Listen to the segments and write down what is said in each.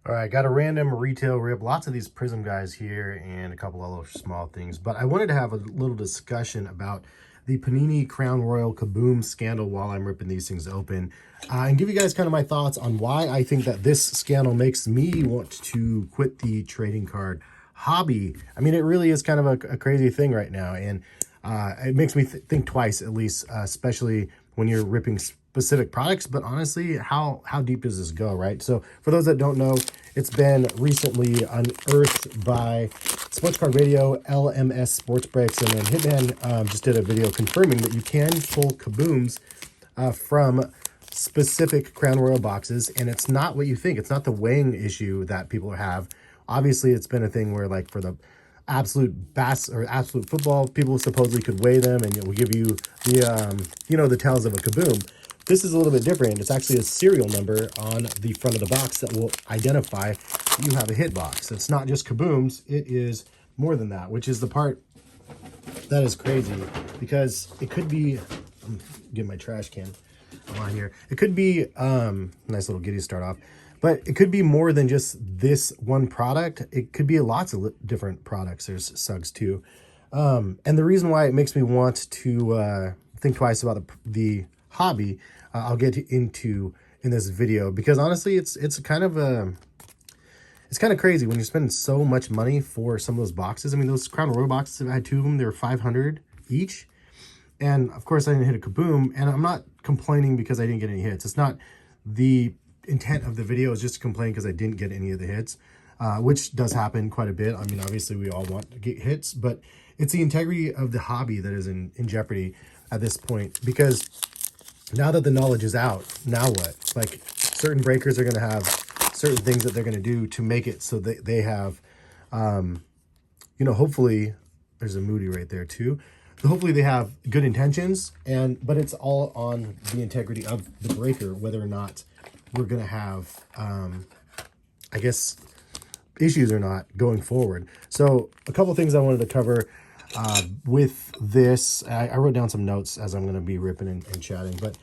All right, got a random retail rip. Lots of these Prism guys here and a couple other small things. But I wanted to have a little discussion about the Panini Crown Royal Kaboom scandal while I'm ripping these things open. And give you guys kind of my thoughts on why I think that this scandal makes me want to quit the trading card hobby. I mean, it really is kind of a crazy thing right now. And it makes me think twice, at least, especially when you're ripping specific products. But honestly, how deep does this go, right? So for those that don't know, it's been recently unearthed by Sports Card Radio, LMS Sports Breaks, and then Hitman just did a video confirming that you can pull kabooms from specific Crown Royal boxes, and it's not what you think. It's not the weighing issue that people have. Obviously, it's been a thing where, like, for the absolute bass or absolute football, people supposedly could weigh them, and it will give you the the tells of a kaboom. This is a little bit different. It's actually a serial number on the front of the box that will identify that you have a hit box. It's not just kabooms. It is more than that, which is the part that is crazy, because it could be, I'm getting my trash can on here. It could be, nice little giddy start off, but it could be more than just this one product. It could be lots of different products. There's Suggs too. And the reason why it makes me want to think twice about the hobby, I'll get into in this video, because honestly, it's kind of crazy when you're spending so much money for some of those boxes. I mean, those Crown Royal boxes, I had two of them. They were $500 each. And of course, I didn't hit a kaboom. And I'm not complaining because I didn't get any hits. It's not the intent of the video, is just to complain because I didn't get any of the hits, which does happen quite a bit. I mean, obviously, we all want to get hits, but it's the integrity of the hobby that is in jeopardy at this point, because now that the knowledge is out, now what? Like, certain breakers are going to have certain things that they're going to do to make it so that they have, hopefully, there's a Moody right there too. Hopefully they have good intentions, but it's all on the integrity of the breaker, whether or not we're going to have, I guess, issues or not going forward. So a couple things I wanted to cover with this. I wrote down some notes as I'm going to be ripping and chatting, but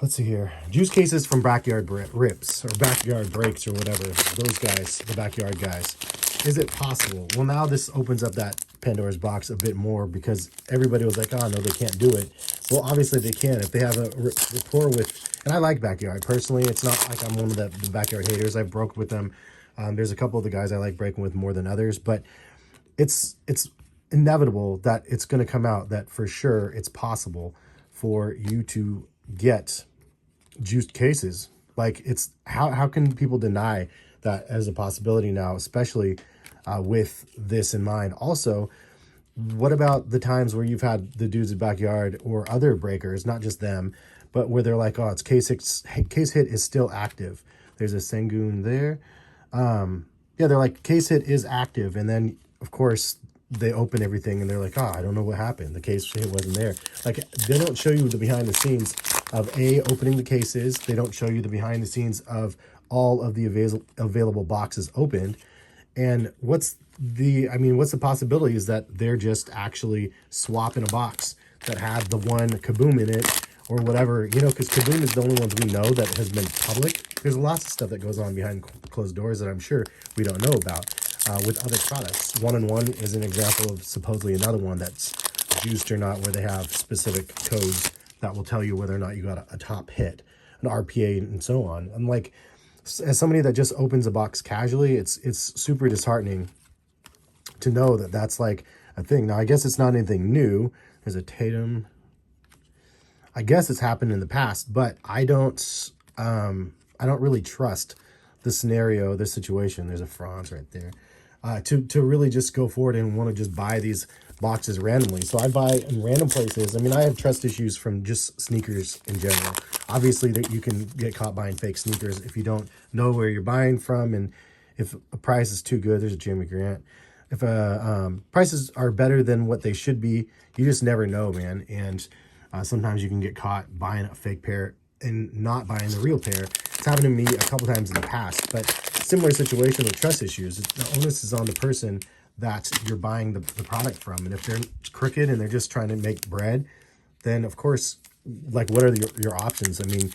let's see here. Juice cases from Backyard Rips or Backyard Breaks or whatever. Those guys, the backyard guys. Is it possible? Well, now this opens up that Pandora's box a bit more, because everybody was like, oh, no, they can't do it. Well, obviously they can if they have a rapport with, and I like Backyard. Personally, it's not like I'm one of the Backyard haters. I've broke with them. There's a couple of the guys I like breaking with more than others, but it's inevitable that it's going to come out that for sure it's possible for you to get juiced cases. Like, it's how can people deny that as a possibility now, especially with this in mind? Also, what about the times where you've had the dudes at Backyard or other breakers, not just them, but where they're like, oh, it's case hit is still active. There's a Sengun there. Yeah, they're like, case hit is active, and then of course they open everything and they're like, oh, I don't know what happened. The case hit wasn't there. Like, they don't show you the behind the scenes of opening the cases. They don't show you the behind the scenes of all of the available boxes opened. And what's the possibility is that they're just actually swapping a box that had the one kaboom in it or whatever, because kaboom is the only ones we know that has been public. There's lots of stuff that goes on behind closed doors that I'm sure we don't know about with other products. 1-on-1 is an example of supposedly another one that's juiced or not, where they have specific codes that will tell you whether or not you got a top hit, an RPA, and so on. I'm like, as somebody that just opens a box casually, it's super disheartening to know that that's like a thing. Now, I guess it's not anything new. There's a Tatum. I guess it's happened in the past, but I don't really trust the scenario, this situation. There's a Franz right there. To really just go forward and want to just buy these boxes randomly. So I buy in random places. I mean, I have trust issues from just sneakers in general. Obviously, that you can get caught buying fake sneakers if you don't know where you're buying from, and if a price is too good. There's a Jamie Grant. If prices are better than what they should be, you just never know, man. And sometimes you can get caught buying a fake pair and not buying the real pair. It's happened to me a couple times in the past, but similar situation with trust issues. The onus is on the person that you're buying the product from. And if they're crooked and they're just trying to make bread, then of course, like, what are your options? I mean,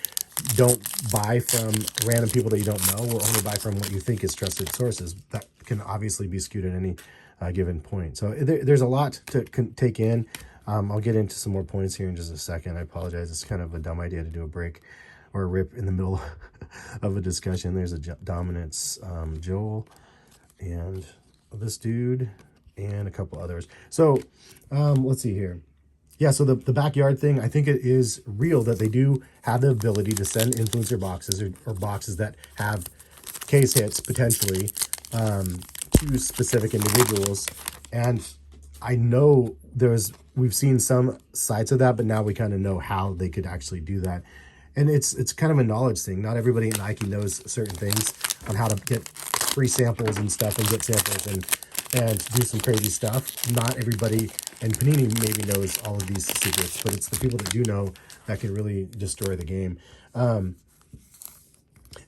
don't buy from random people that you don't know, or only buy from what you think is trusted sources. That can obviously be skewed at any given point. So there's a lot to take in. I'll get into some more points here in just a second. I apologize. It's kind of a dumb idea to do a break or a rip in the middle of a discussion. There's a dominance, Joel, and this dude, and a couple others. So let's see here. Yeah, so the backyard thing, I think it is real that they do have the ability to send influencer boxes or boxes that have case hits potentially to specific individuals. And I know we've seen some sites of that, but now we kind of know how they could actually do that. And it's kind of a knowledge thing. Not everybody at Nike knows certain things on how to get free samples and stuff, and get samples and do some crazy stuff. Not everybody, and Panini maybe knows all of these secrets, but it's the people that do know that can really destroy the game.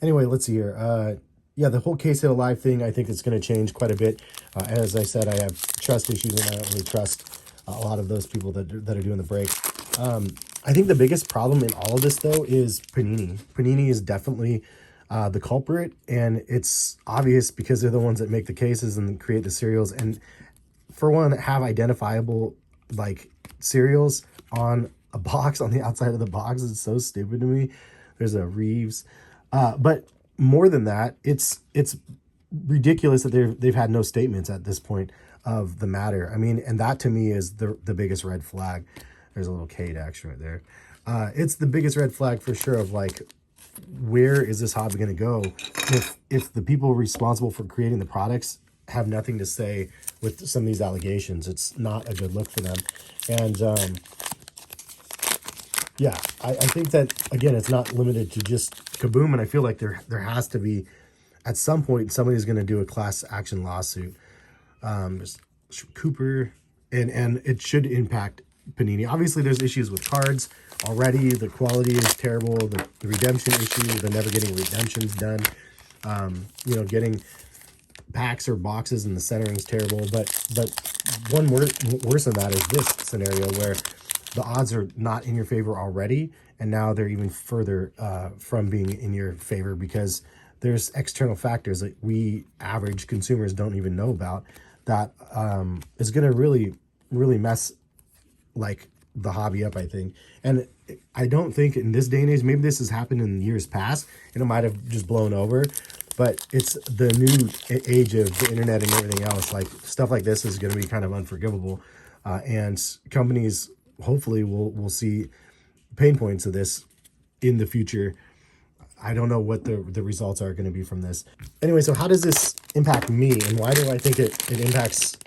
Anyway, let's see here. Yeah, the whole case hit alive thing, I think it's going to change quite a bit. As I said, I have trust issues, and I don't really trust a lot of those people that are doing the breaks. I think the biggest problem in all of this, though, is Panini. Panini is definitely the culprit, and it's obvious because they're the ones that make the cases and create the cereals. And for one, have identifiable like cereals on a box, on the outside of the box, is so stupid to me. There's a Reeves, but more than that, it's ridiculous that they've had no statements at this point of the matter. I mean, and that to me is the biggest red flag. There's a little Kate action right there. It's the biggest red flag for sure of like, where is this hobby going to go if the people responsible for creating the products have nothing to say with some of these allegations? It's not a good look for them. And yeah, I think that, again, it's not limited to just Kaboom, and I feel like there has to be, at some point, somebody's going to do a class action lawsuit. Cooper, and it should impact Panini. Obviously, there's issues with cards already. The quality is terrible. The redemption issue, the never getting redemptions done. You know, getting packs or boxes and the centering is terrible. But one worse than that is this scenario where the odds are not in your favor already, and now they're even further from being in your favor because there's external factors that we average consumers don't even know about that is going to really mess like the hobby up, I think. And I don't think in this day and age, maybe this has happened in years past and it might have just blown over, but it's the new age of the internet and everything else. Like stuff like this is going to be kind of unforgivable, and companies hopefully will see pain points of this in the future. I don't know what the results are going to be from this. Anyway, so how does this impact me, and why do I think it impacts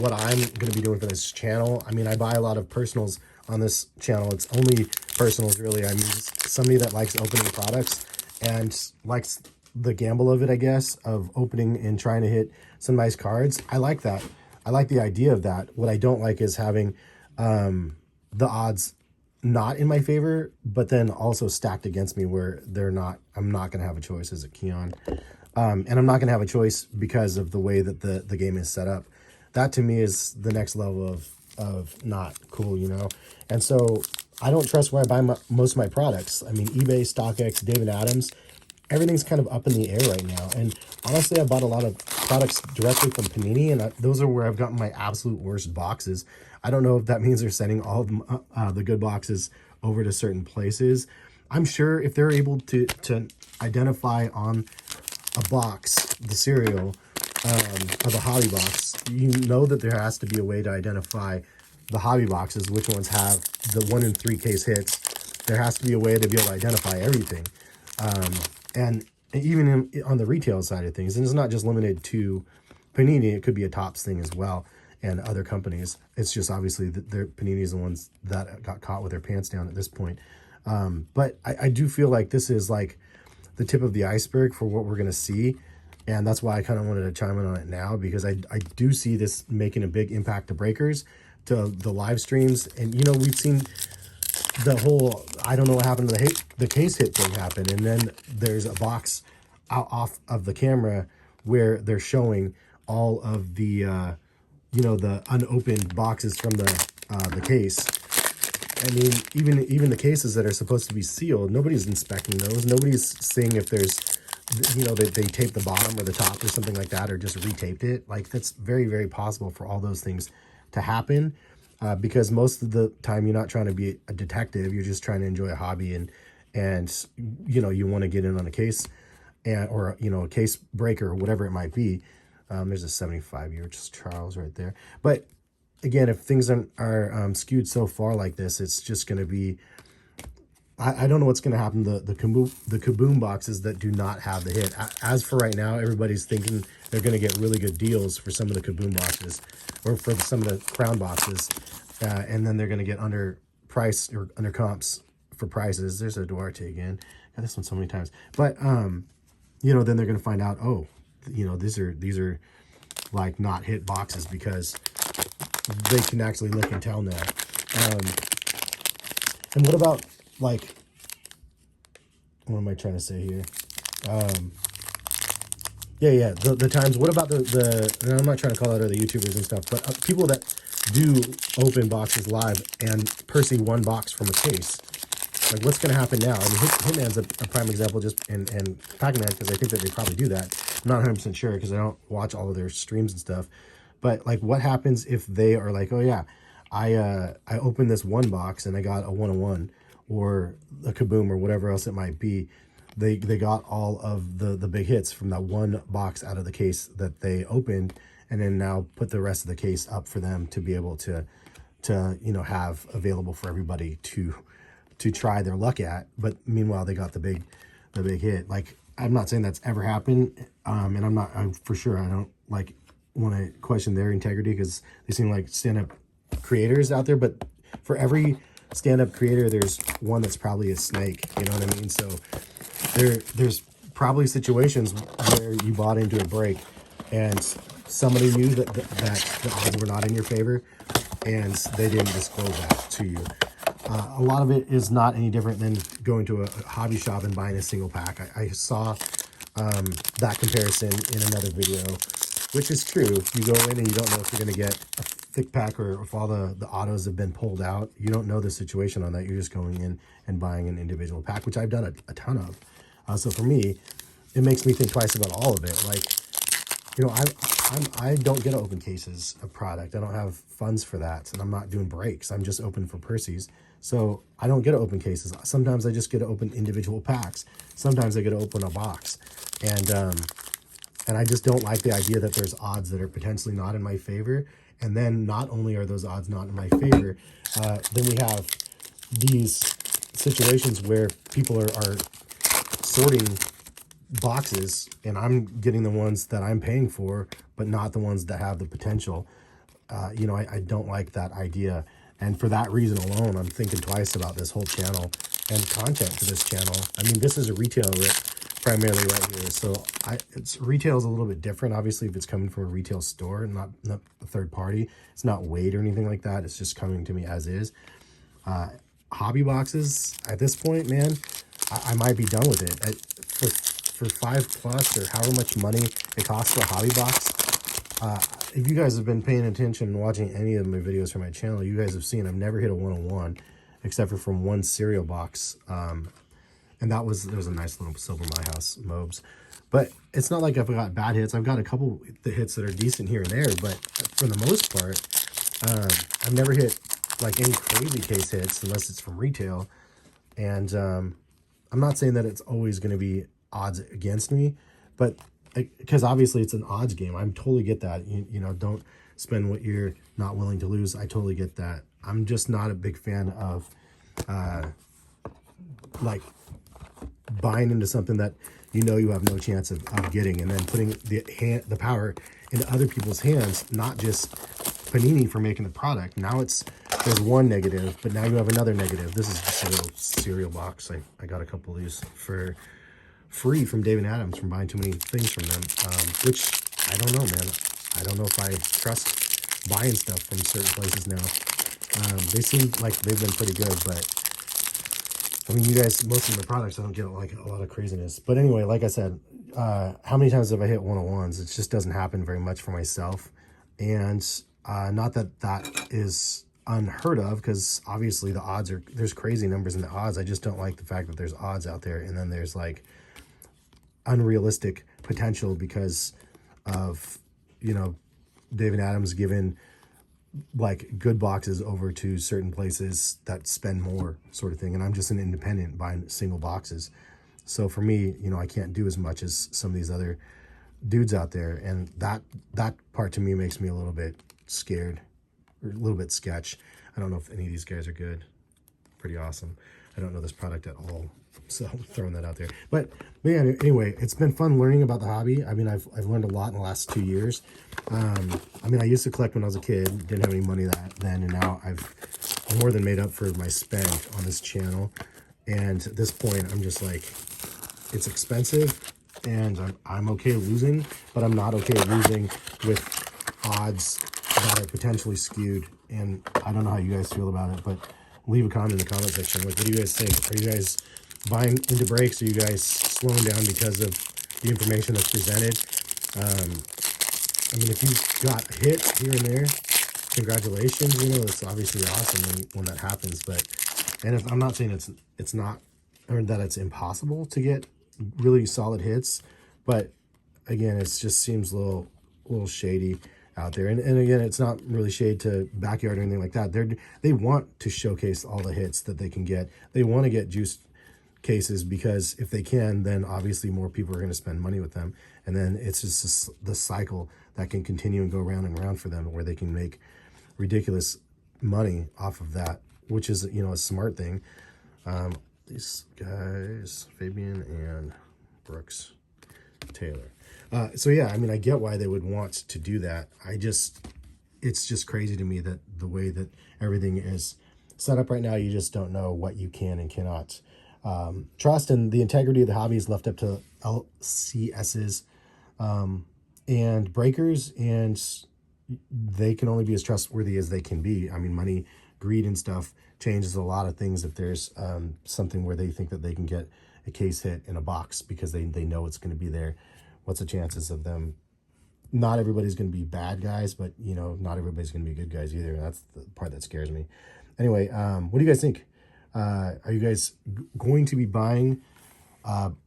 what I'm going to be doing for this channel? I mean, I buy a lot of personals on this channel. It's only personals, really. I'm somebody that likes opening products and likes the gamble of it, I guess, of opening and trying to hit some nice cards. I like that. I like the idea of that. What I don't like is having the odds not in my favor, but then also stacked against me where I'm not going to have a choice as a Keon. And I'm not going to have a choice because of the way that the game is set up. That to me is the next level of not cool, you know? And so I don't trust where I buy most of my products. I mean, eBay, StockX, David Adams, everything's kind of up in the air right now. And honestly, I bought a lot of products directly from Panini, and those are where I've gotten my absolute worst boxes. I don't know if that means they're sending all of them, the good boxes over to certain places. I'm sure if they're able to identify on a box the cereal of a hobby box, you know that there has to be a way to identify the hobby boxes, which ones have the 1 in 3 case hits. There has to be a way to be able to identify everything. And even on the retail side of things, and it's not just limited to Panini, it could be a Topps thing as well, and other companies. It's just obviously that Panini is the ones that got caught with their pants down at this point. But I do feel like this is like the tip of the iceberg for what we're going to see. And that's why I kind of wanted to chime in on it now, because I do see this making a big impact to breakers, to the live streams. And, you know, we've seen the whole, I don't know what happened to the case hit thing happen. And then there's a box off of the camera where they're showing all of the, you know, the unopened boxes from the case. I mean, even the cases that are supposed to be sealed, nobody's inspecting those. Nobody's seeing if there's, you know, they taped the bottom or the top or something like that, or just retaped it. Like, that's very, very possible for all those things to happen, because most of the time you're not trying to be a detective. You're just trying to enjoy a hobby, and you know, you want to get in on a case, or, you know, a case breaker or whatever it might be. There's a 75-year Charles right there. But again, if things are skewed so far like this, it's just going to be, I don't know what's going to happen to the Kaboom boxes that do not have the hit. As for right now, everybody's thinking they're going to get really good deals for some of the Kaboom boxes, or for some of the crown boxes, and then they're going to get under price or under comps for prices. There's a Duarte again. Got this one so many times. But you know, then they're going to find out, oh, you know, these are like not hit boxes, because they can actually look and tell now. And what about, like, what am I trying to say here? Yeah, the times, what about the and I'm not trying to call out other YouTubers and stuff, but people that do open boxes live and Percy one box from a case. Like, what's going to happen now? I mean, Hitman's a prime example, just, and Pac-Man, because I think that they probably do that. I'm not 100% sure, because I don't watch all of their streams and stuff. But, like, what happens if they are like, oh yeah, I opened this one box and I got a 101 or a Kaboom or whatever else it might be. They got all of the big hits from that one box out of the case that they opened, and then now put the rest of the case up for them to be able to you know, have available for everybody to try their luck at. But meanwhile, they got the big hit. Like, I'm not saying that's ever happened, and I'm for sure, I don't like want to question their integrity, because they seem like stand-up creators out there. But for every stand-up creator, there's one that's probably a snake, you know what I mean? So there's probably situations where you bought into a break and somebody knew that the odds were not in your favor, and they didn't disclose that to you. A lot of it is not any different than going to a hobby shop and buying a single pack. I saw that comparison in another video, which is true. You go in and you don't know if you're going to get a thick pack, or if all the autos have been pulled out. You don't know the situation on that. You're just going in and buying an individual pack, which I've done a ton of. So for me, it makes me think twice about all of it. Like, you know, I don't get to open cases of product. I don't have funds for that, and I'm not doing breaks. I'm just open for Percy's. So I don't get to open cases. Sometimes I just get to open individual packs. Sometimes I get to open a box. And I just don't like the idea that there's odds that are potentially not in my favor. And then not only are those odds not in my favor, then we have these situations where people are sorting boxes, and I'm getting the ones that I'm paying for, but not the ones that have the potential. You know, I don't like that idea. And for that reason alone, I'm thinking twice about this whole channel and content for this channel. I mean, this is a retail rip primarily right here. So retail is a little bit different. Obviously, if it's coming from a retail store and not a third party, it's not weighed or anything like that. It's just coming to me as is. Hobby boxes, at this point, man, I might be done with it. For $5+ or however much money it costs for a hobby box, if you guys have been paying attention and watching any of my videos from my channel, you guys have seen I've never hit a 101, except for from one cereal box. And there was a nice little Silver My House Mobes. But it's not like I've got bad hits. I've got a couple hits that are decent here and there, but for the most part, I've never hit like any crazy case hits unless it's from retail. And I'm not saying that it's always going to be odds against me, but because obviously it's an odds game. I totally get that. You know, don't spend what you're not willing to lose. I totally get that. I'm just not a big fan of like buying into something that you know you have no chance of getting, and then putting the power into other people's hands, not just Panini for making the product. Now there's one negative, but now you have another negative. This is just a little cereal box. I got a couple of these for free from Dave and Adams from buying too many things from them, which I don't know, man. I don't know if I trust buying stuff from certain places now. They seem like they've been pretty good, but I mean, you guys, most of the products, I don't get like a lot of craziness. But anyway, like I said, how many times have I hit 101s? It just doesn't happen very much for myself. And not that that is unheard of, because obviously the odds are, there's crazy numbers in the odds. I just don't like the fact that there's odds out there, and then there's like unrealistic potential because of, you know, David Adams giving like good boxes over to certain places that spend more, sort of thing. And I'm just an independent buying single boxes. So for me, you know, I can't do as much as some of these other dudes out there. And that part to me makes me a little bit scared, or a little bit sketch. I don't know if any of these guys are good. Pretty awesome. I don't know this product at all, so throwing that out there. But yeah, anyway, it's been fun learning about the hobby. I mean, I've learned a lot in the last 2 years. I mean, I used to collect when I was a kid, didn't have any money then, and now I've more than made up for my spend on this channel. And at this point, I'm just like, it's expensive, and I'm okay losing, but I'm not okay losing with odds that are potentially skewed. And I don't know how you guys feel about it, but leave a comment in the comment section. Like, what do you guys think? Are you guys buying into breaks? Are you guys slowing down because of the information that's presented? I mean, if you got hits here and there, congratulations. You know, it's obviously awesome when that happens. But, and if, I'm not saying it's not, or that it's impossible to get really solid hits, but again, it just seems a little shady out there. And again, it's not really shade to Backyard or anything like that. They want to showcase all the hits that they can get. They want to get juiced cases, because if they can, then obviously more people are going to spend money with them, and then it's just the cycle that can continue and go round and round for them, where they can make ridiculous money off of that, which is, you know, a smart thing. These guys, Fabian and Brooks Taylor. So yeah, I mean, I get why they would want to do that. It's just crazy to me that the way that everything is set up right now, you just don't know what you can and cannot trust. And the integrity of the hobby is left up to LCSs and breakers, and they can only be as trustworthy as they can be. I mean, money, greed and stuff changes a lot of things. If there's something where they think that they can get a case hit in a box because they know it's going to be there, what's the chances of them? Not everybody's going to be bad guys, but, you know, not everybody's going to be good guys either. That's the part that scares me. Anyway, what do you guys think? Are you guys going to be buying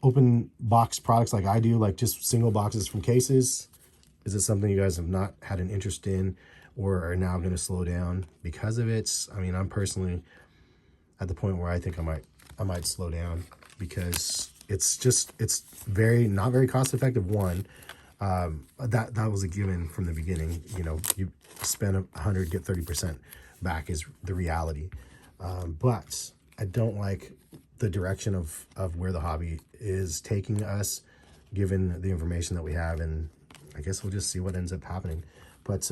open box products like I do, like just single boxes from cases? Is it something you guys have not had an interest in, or are now going to slow down because of it? I mean, I'm personally at the point where I think I might slow down, because it's not very cost effective. One, that was a given from the beginning. You know, you spend 100, get 30% back is the reality. But I don't like the direction of where the hobby is taking us, given the information that we have, and I guess we'll just see what ends up happening. But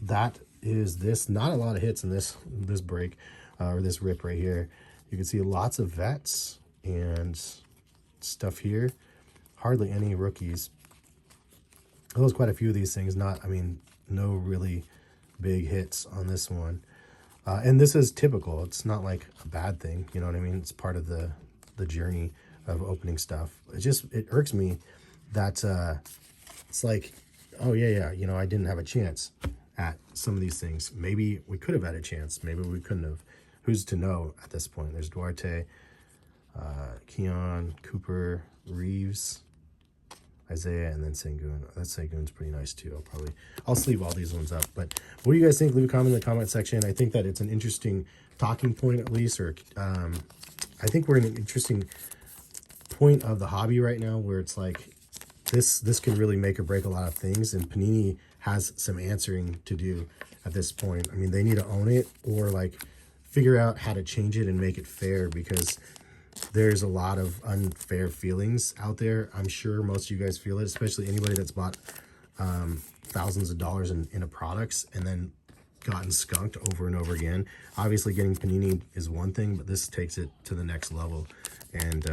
that is this. Not a lot of hits in this break, or this rip right here. You can see lots of vets and stuff here. Hardly any rookies. There was quite a few of these things. I mean, no really big hits on this one. And this is typical. It's not like a bad thing. You know what I mean? It's part of the journey of opening stuff. It irks me that it's like, oh yeah, you know, I didn't have a chance at some of these things. Maybe we could have had a chance. Maybe we couldn't have. Who's to know at this point? There's Duarte, Keon, Cooper, Reeves, Isaiah, and then Sengun. That Sengun's pretty nice too. I'll sleeve all these ones up. But what do you guys think? Leave a comment in the comment section. I think that it's an interesting talking point, at least, or I think we're in an interesting point of the hobby right now, where it's like this can really make or break a lot of things, and Panini has some answering to do at this point. I mean, they need to own it, or like figure out how to change it and make it fair, because there's a lot of unfair feelings out there. I'm sure most of you guys feel it, especially anybody that's bought thousands of dollars in a products and then gotten skunked over and over again. Obviously, getting Panini is one thing, but this takes it to the next level, and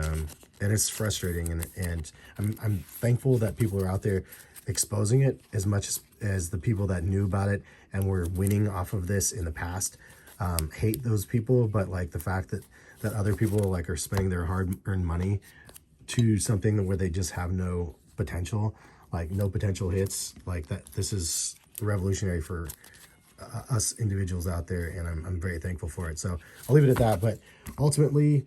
it's frustrating. And I'm thankful that people are out there exposing it as much as the people that knew about it and were winning off of this in the past. Hate those people, but like the fact that other people like are spending their hard-earned money to something where they just have no potential, like no potential hits, like that. This is revolutionary for us individuals out there, and I'm very thankful for it. So I'll leave it at that. But ultimately,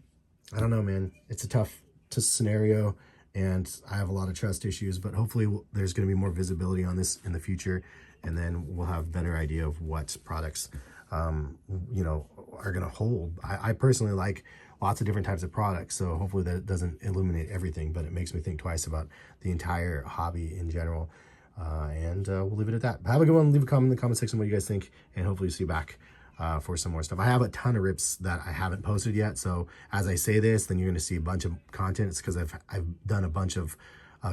I don't know, man. It's a tough scenario, and I have a lot of trust issues, but hopefully there's going to be more visibility on this in the future, and then we'll have a better idea of what products, you know, are going to hold. I personally like lots of different types of products, so hopefully that doesn't illuminate everything, but it makes me think twice about the entire hobby in general. And we'll leave it at that. Have a good one. Leave a comment in the comment section what you guys think, and hopefully see you back for some more stuff. I have a ton of rips that I haven't posted yet, so as I say this, then you're going to see a bunch of content. It's because I've done a bunch of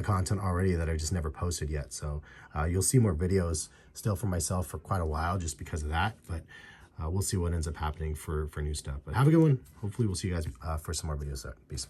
content already that I just never posted yet. So you'll see more videos still from myself for quite a while just because of that, but we'll see what ends up happening for new stuff. But have a good one. Hopefully we'll see you guys for some more videos. Peace.